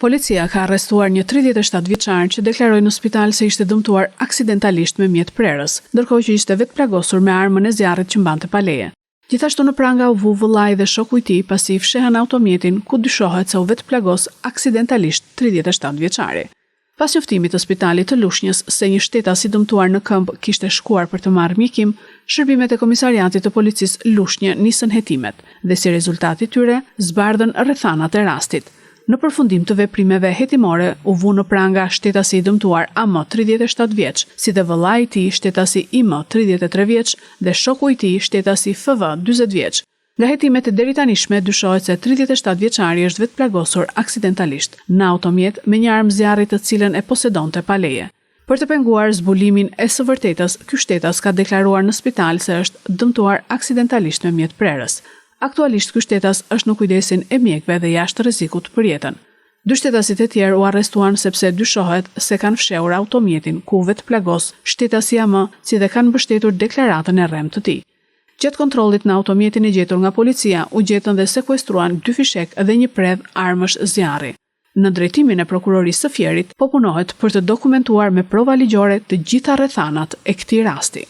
Policia ka arrestuar një 37 vjeçar që deklaroi në spital se ishte dëmtuar aksidentalisht me mjet prerës, ndërkohë që ishte vetë plagosur me armën e zjarrit që mbante pa leje. Gjithashtu në pranga u vu vëllai dhe shoku i tij pasi i fshehën automjetin ku dyshohet se u vetë plagos aksidentalisht 37 vjeçari. Pas njoftimit të spitalit të Lushnjës se një shtetas i dëmtuar në këmbë kishte shkuar për të marrë mjekim, shërbimet e komisariatit të policisë Lushnjë nisën hetimet dhe si rezultati tyre zbardhën rrethanat e rastit. Në përfundim të veprimeve hetimore u vu në pranga shtetasi i dëmtuar AM 37 vjeç, si dhe vëllai i tij shtetasi IM 33 vjeç dhe shoku i tij shtetasi FV 40 vjeç. Nga hetimet e deritanishme dyshohet se 37 vjeçari është vetë plagosur aksidentalisht në automjet me një armë zjarri të cilën e posedonte pa leje. Për të penguar zbulimin e së vërtetës, ky shtetas ka deklaruar në spital se është dëmtuar aksidentalisht me mjet prerës. Aktualisht ky shtetas është në kujdesin e mjekëve dhe jashtë rrezikut për jetën. Dy shtetasit e tjerë u arrestuan sepse dyshohet se kanë fshehur automjetin ku vetë plagos shtetasi AM, si dhe kanë mbështetur deklaratën e rrem të tij. Gjatë kontrollit në automjetin e gjetur nga policia, u gjetën dhe sekuestruan 2 fishek dhe një predh armësh zjarri. Në drejtimin e prokurorisë së Fierit, po punohet për të dokumentuar me prova ligjore të gjitha rrethanat e këtij rasti.